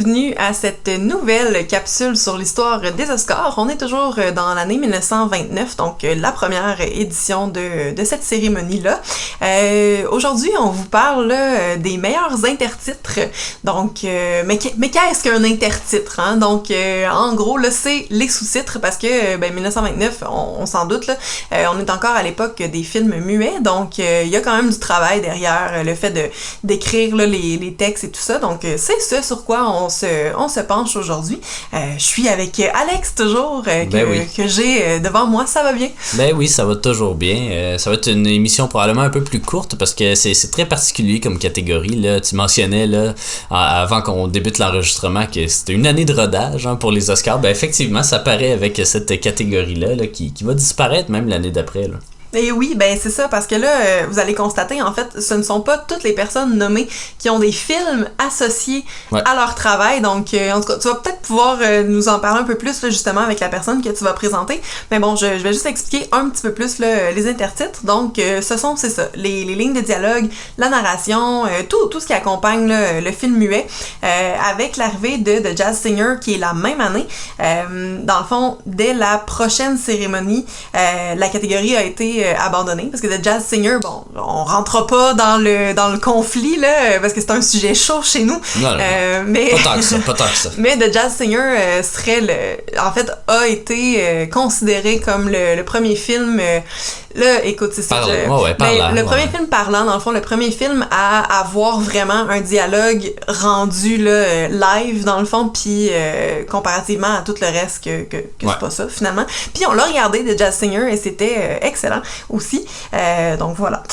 bienvenue à cette nouvelle capsule sur l'histoire des Oscars. On est toujours dans l'année 1929, donc la première édition de cette cérémonie-là. Aujourd'hui, on vous parle là, des meilleurs intertitres. Donc, mais qu'est-ce qu'un intertitre? Hein? Donc, en gros, là, c'est les sous-titres parce que 1929, on s'en doute, là, on est encore à l'époque des films muets, donc il y a quand même du travail derrière le fait d'écrire là, les textes et tout ça. Donc, c'est ce sur quoi on se penche aujourd'hui. Je suis avec Alex, toujours, que j'ai devant moi. Ça va bien? Ben oui, ça va toujours bien. Ça va être une émission probablement un peu plus courte parce que c'est très particulier comme catégorie. Là. Tu mentionnais là, avant qu'on débute l'enregistrement que c'était une année de rodage pour les Oscars. Ben effectivement, ça paraît avec cette catégorie-là là, qui va disparaître même l'année d'après. Là. Et oui, ben c'est ça, parce que là, vous allez constater, en fait, ce ne sont pas toutes les personnes nommées qui ont des films associés à leur travail. Donc, en tout cas, tu vas peut-être pouvoir nous en parler un peu plus, là, justement, avec la personne que tu vas présenter. Mais bon, je vais juste expliquer un petit peu plus là, les intertitres. Donc, c'est ça, les lignes de dialogue, la narration, tout ce qui accompagne là, le film muet, avec l'arrivée de The Jazz Singer, qui est la même année. Dans le fond, dès la prochaine cérémonie, la catégorie a été abandonné parce que The Jazz Singer, bon, on rentre pas dans le conflit là parce que c'est un sujet chaud chez nous. Non, mais pas tant que ça. Mais The Jazz Singer a été considéré comme le premier film là, écoute, c'est ça. Le premier film parlant, dans le fond, le premier film à avoir vraiment un dialogue rendu là, live, dans le fond, puis comparativement à tout le reste que c'est pas ça, finalement. Puis on l'a regardé, The Jazz Singer, et c'était excellent aussi. Donc voilà.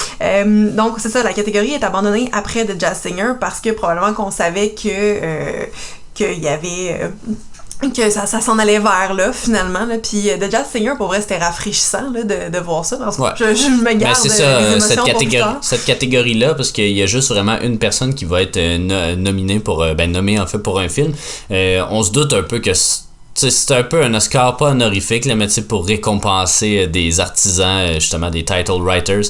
Donc c'est ça, la catégorie est abandonnée après The Jazz Singer parce que probablement qu'on savait qu'il y avait... que ça s'en allait vers là finalement là. Puis The Jazz Singer pour vrai c'était rafraîchissant là, de voir ça parce que je me garde c'est ça, des émotions cette catégorie là parce qu'il y a juste vraiment une personne qui va être nominée nommée en fait pour un film. On se doute un peu que c'est un peu un Oscar, pas honorifique, là, mais pour récompenser des artisans, justement des title writers,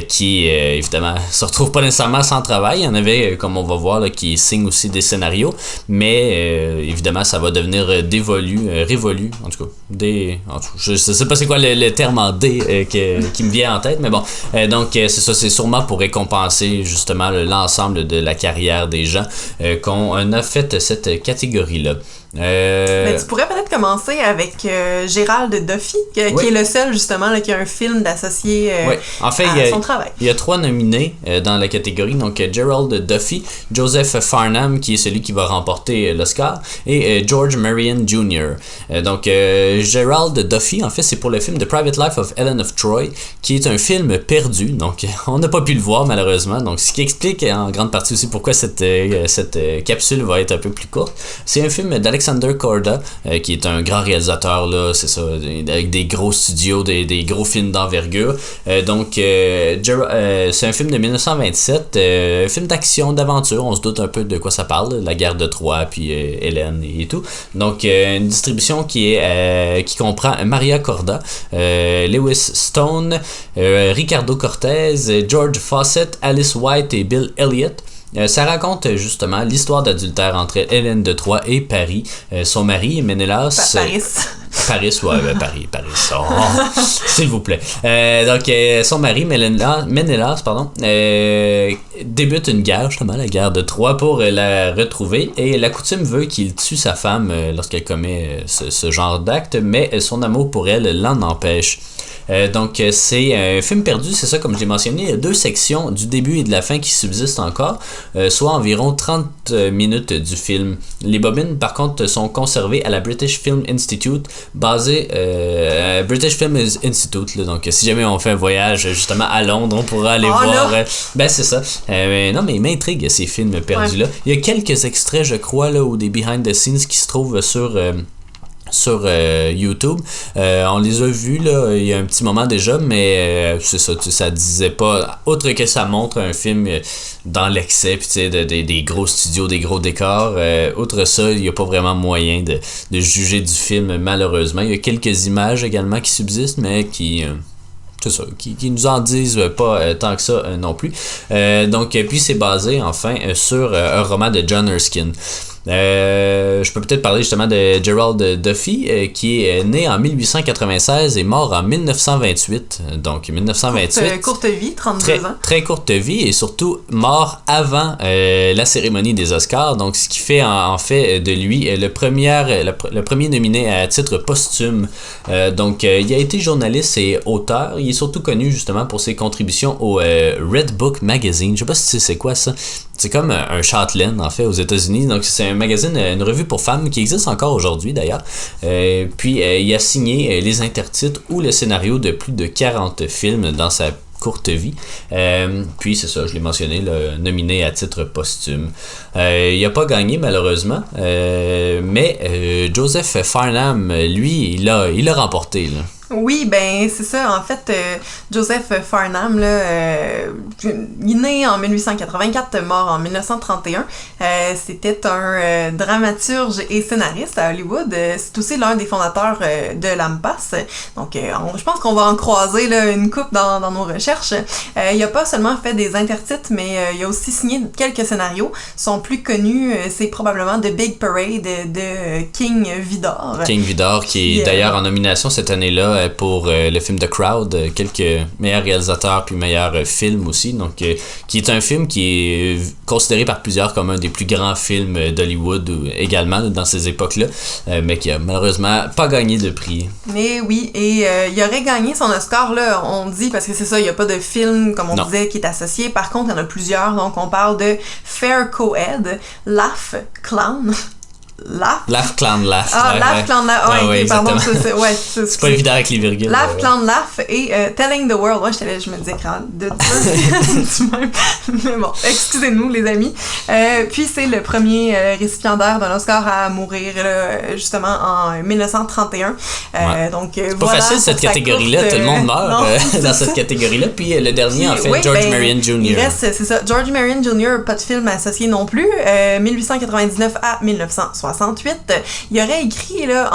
qui évidemment se retrouvent pas nécessairement sans travail. Il y en avait, comme on va voir, là, qui signent aussi des scénarios, mais évidemment ça va devenir révolu, en tout cas. Je sais pas c'est quoi le terme en D qui me vient en tête, mais bon. Donc c'est ça, c'est sûrement pour récompenser justement l'ensemble de la carrière des gens qu'on a fait cette catégorie-là. Mais tu pourrais peut-être commencer avec Gérald Duffy, qui est le seul justement là, qui a un film d'associé à son travail. Il y a 3 nominés dans la catégorie, donc Gerald Duffy, Joseph Farnham qui est celui qui va remporter l'Oscar et George Marion Jr. Donc Gerald Duffy en fait c'est pour le film The Private Life of Ellen of Troy qui est un film perdu, donc on n'a pas pu le voir malheureusement, donc ce qui explique en grande partie aussi pourquoi cette capsule va être un peu plus courte. C'est un film d'Alexander Korda, qui est un grand réalisateur, là, c'est ça, avec des gros studios, des gros films d'envergure. Donc, c'est un film de 1927, un film d'action, d'aventure, on se doute un peu de quoi ça parle, la guerre de Troie, puis Hélène et tout. Donc, une distribution qui comprend Maria Korda, Lewis Stone, Ricardo Cortez, George Fawcett, Alice White et Bill Elliott. Ça raconte justement l'histoire d'adultère entre Hélène de Troie et Paris, son mari Ménélas. Paris, Paris. Oh, s'il vous plaît. Donc, son mari, Ménélas, débute une guerre, justement, la guerre de Troie, pour la retrouver. Et la coutume veut qu'il tue sa femme lorsqu'elle commet ce genre d'acte, mais son amour pour elle l'en empêche. Donc c'est un film perdu, c'est ça comme je l'ai mentionné, il y a 2 sections du début et de la fin qui subsistent encore, soit environ 30 minutes du film. Les bobines par contre sont conservées à la British Film Institute, basée à British Film Institute, là, donc si jamais on fait un voyage justement à Londres, on pourra aller voir, c'est ça. Non mais il m'intrigue ces films perdus là. Il y a quelques extraits je crois là ou des behind the scenes qui se trouvent sur YouTube. On les a vus là, il y a un petit moment déjà, mais c'est ça, ça disait pas, outre que ça montre un film dans l'excès, puis des gros studios, des gros décors, outre ça, il n'y a pas vraiment moyen de juger du film malheureusement. Il y a quelques images également qui subsistent, mais qui nous en disent pas tant que ça non plus. Donc, puis c'est basé enfin sur un roman de John Erskine. Je peux peut-être parler justement de Gerald Duffy, qui est né en 1896 et mort en 1928. Donc 1928. Courte vie, 32 ans. Très courte vie et surtout mort avant la cérémonie des Oscars. Donc ce qui fait en fait de lui le premier nominé à titre posthume. Donc il a été journaliste et auteur. Il est surtout connu justement pour ses contributions au Red Book Magazine. Je sais pas si tu sais c'est quoi ça. C'est comme un Chatelaine en fait aux États-Unis. Donc c'est un magazine, une revue pour femmes qui existe encore aujourd'hui d'ailleurs. Puis il a signé les intertitres ou le scénario de plus de 40 films dans sa courte vie. Puis c'est ça, je l'ai mentionné, nominé à titre posthume. Il n'a pas gagné malheureusement, mais Joseph Farnham, lui, il l'a remporté là. Oui, ben c'est ça. En fait, Joseph Farnham, là, il est né en 1884, mort en 1931. C'était un dramaturge et scénariste à Hollywood. C'est aussi l'un des fondateurs de l'AMPAS. Donc, je pense qu'on va en croiser là, une couple dans nos recherches. Il a pas seulement fait des intertitres, mais il a aussi signé quelques scénarios. Son plus connu, c'est probablement The Big Parade de King Vidor. King Vidor, qui est d'ailleurs en nomination cette année-là pour le film The Crowd, quelques meilleurs réalisateurs puis meilleurs films aussi, donc qui est un film qui est considéré par plusieurs comme un des plus grands films d'Hollywood également dans ces époques-là, mais qui a malheureusement pas gagné de prix. Mais oui, et il aurait gagné son Oscar là, on dit, parce que c'est ça, il n'y a pas de film comme on disait qui est associé, par contre il y en a plusieurs, donc on parle de Fair Co-Ed, Laugh Clown. Laugh Clown Laugh. Ah, Laugh Clown Laugh. Ouais, pardon, c'est pas évident avec les virgules. Laugh Clown Laugh et Telling the World. Ouais, je me disais de mais bon, excusez-nous les amis. Puis c'est le premier récipiendaire d'un Oscar à mourir là, justement en 1931. Donc c'est voilà. Pas facile cette catégorie-là, tout le monde meurt dans cette catégorie-là. Puis le dernier en fait, George Marion Jr. Il reste, c'est ça, George Marion Jr. Pas de film associé non plus. 1899 à 1960. Il aurait écrit là,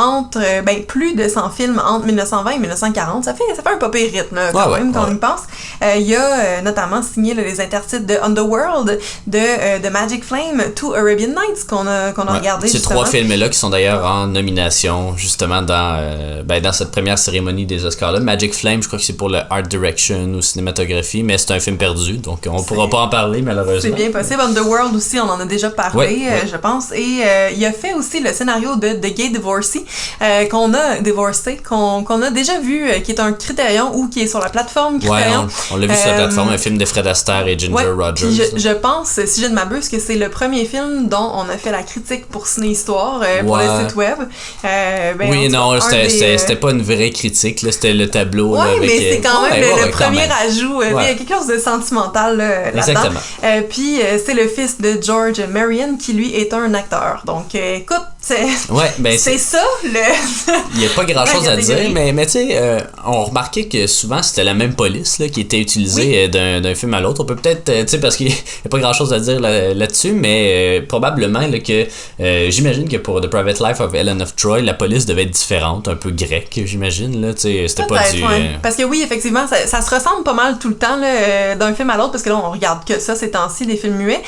plus de 100 films entre 1920 et 1940. Ça fait un pas pire rythme là, quand même quand on y pense. Il a notamment signé là, les intertitres de Underworld, de Magic Flame, To Arabian Nights qu'on a regardé. Ces trois films-là qui sont d'ailleurs en nomination justement dans cette première cérémonie des Oscars-là. Magic Flame, je crois que c'est pour le Art Direction ou cinématographie, mais c'est un film perdu, donc on pourra pas en parler malheureusement. C'est bien possible. Underworld aussi, on en a déjà parlé, je pense. Et il a fait aussi le scénario de The Gay Divorcee qu'on a déjà vu, qui est un Criterion ou qui est sur la plateforme Criterion. Ouais, on l'a vu sur la plateforme, un film de Fred Astaire et Ginger Rogers. Je pense, si je ne m'abuse, que c'est le premier film dont on a fait la critique pour Ciné Histoire pour le site web. C'était pas une vraie critique, là, c'était le tableau. Ouais, avec, mais c'est quand même le premier ajout. Il y a quelque chose de sentimental là-dedans. Exactement. Puis c'est le fils de George Marion qui lui est un acteur. Donc écoute, c'est ça il n'y a pas grand chose à dire, mais tu sais, on remarquait que souvent c'était la même police là, qui était utilisée d'un film à l'autre. On peut peut-être, tu sais, parce qu'il n'y a pas grand chose à dire là-dessus, mais probablement là, que j'imagine que pour The Private Life of Ellen of Troy, la police devait être différente, un peu grecque, j'imagine. Là, tu sais, c'était pas du. Parce que oui, effectivement, ça se ressemble pas mal tout le temps là, d'un film à l'autre, parce que là, on regarde que ça ces temps-ci, des films muets.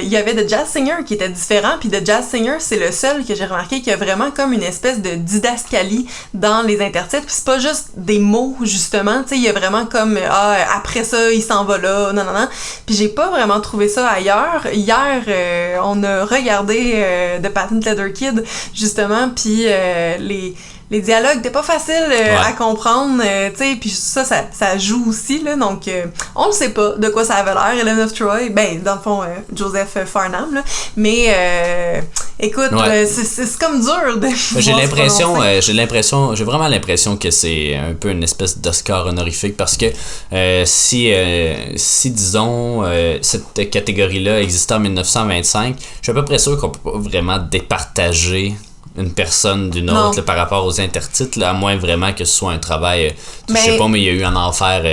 Il y avait The Jazz Singer qui était différent, puis The Jazz Singer, c'est le seul que j'ai remarqué qu'il y a vraiment comme une espèce de didascalie dans les intertitres. Puis c'est pas juste des mots, justement. Tu sais, il y a vraiment comme après ça, il s'en va là, non. Puis j'ai pas vraiment trouvé ça ailleurs. Hier, on a regardé The Patent Leather Kid, justement, puis les dialogues n'étaient pas faciles à comprendre, tu sais, puis ça joue aussi, là, donc on ne sait pas de quoi ça avait l'air, Ellen of Troy, dans le fond, Joseph Farnham, là, mais écoute, c'est comme dur de j'ai vraiment l'impression que c'est un peu une espèce d'Oscar honorifique, parce que si disons, cette catégorie-là existait en 1925, je suis à peu près sûr qu'on peut pas vraiment départager une personne d'une autre là, par rapport aux intertitres, là, à moins vraiment que ce soit un travail, je sais pas, mais il y a eu en faire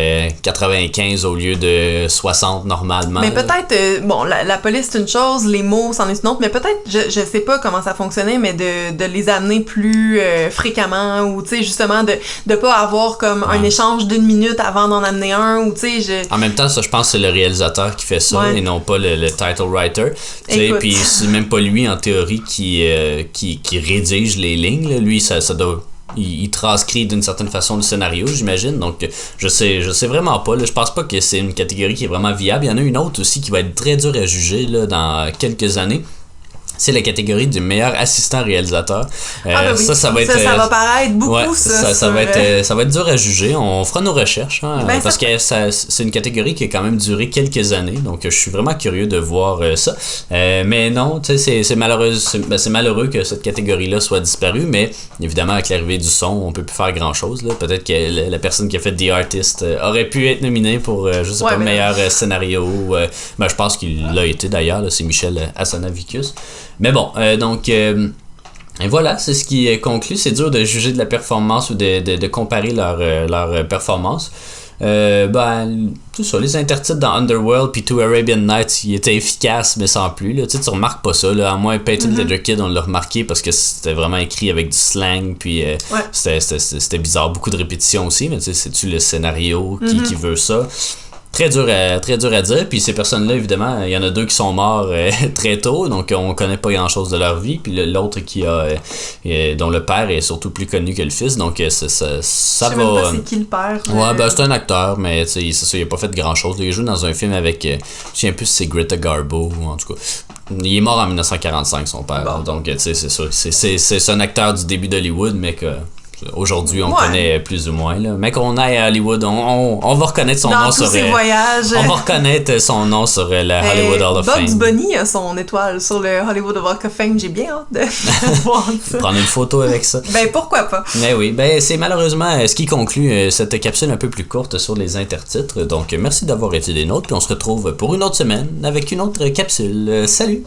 95 au lieu de 60 normalement. Mais peut-être, bon, la police c'est une chose, les mots c'en est une autre, mais peut-être, je sais pas comment ça fonctionnait, mais de les amener plus fréquemment, ou tu sais, justement, de pas avoir comme un échange d'1 minute avant d'en amener un, ou tu sais, En même temps, ça, je pense que c'est le réalisateur qui fait ça, et non pas le title writer. Puis c'est même pas lui, en théorie, qui rédige les lignes, là. Lui, ça doit... Il transcrit d'une certaine façon le scénario, j'imagine. Donc, je sais vraiment pas. Là. Je pense pas que c'est une catégorie qui est vraiment viable. Il y en a une autre aussi qui va être très dure à juger là, dans quelques années. C'est la catégorie du meilleur assistant réalisateur. Oui. Ça va paraître beaucoup, ça va être dur à juger. On fera nos recherches, parce que c'est une catégorie qui a quand même duré quelques années. Donc, je suis vraiment curieux de voir ça. Mais non, tu sais, c'est malheureux que cette catégorie-là soit disparue. Mais évidemment, avec l'arrivée du son, on peut plus faire grand-chose. Là. Peut-être que la personne qui a fait The Artist aurait pu être nominée pour, je sais pas, meilleur scénario. Je pense qu'il l'a été d'ailleurs. Là, c'est Michel Hazanavicius. Mais bon, donc et voilà, c'est ce qui conclut. C'est dur de juger de la performance ou de comparer leur performance. Tout ça, les intertitres dans Underworld puis To Arabian Nights, ils étaient efficaces, mais sans plus. Là. Tu remarques pas ça. Là. À moins Peyton Leather Kid, on l'a remarqué parce que c'était vraiment écrit avec du slang, puis c'était bizarre. Beaucoup de répétitions aussi, mais c'est-tu le scénario qui veut ça? Très dur à dire, puis ces personnes-là, évidemment, il y en a 2 qui sont morts très tôt, donc on connaît pas grand-chose de leur vie, puis l'autre dont le père est surtout plus connu que le fils, donc ça va... Je sais même pas c'est qui le père. Ouais, c'est un acteur, mais c'est ça, il a pas fait grand-chose. Il joue dans un film avec, je sais plus si c'est Greta Garbo, ou en tout cas... Il est mort en 1945, son père, donc c'est ça. C'est un acteur du début d'Hollywood, mais que... Aujourd'hui, on connaît plus ou moins. Là. Mais qu'on aille à Hollywood, on va reconnaître son nom sur... ses voyages. On va reconnaître son nom sur la Hollywood Hall of Fame. Bugs Bunny a son étoile sur le Hollywood Hall of Fame. J'ai bien hâte de voir ça. Prendre une photo avec ça. Pourquoi pas. Mais oui, c'est malheureusement ce qui conclut cette capsule un peu plus courte sur les intertitres. Donc, merci d'avoir été des nôtres. Puis on se retrouve pour une autre semaine avec une autre capsule. Salut!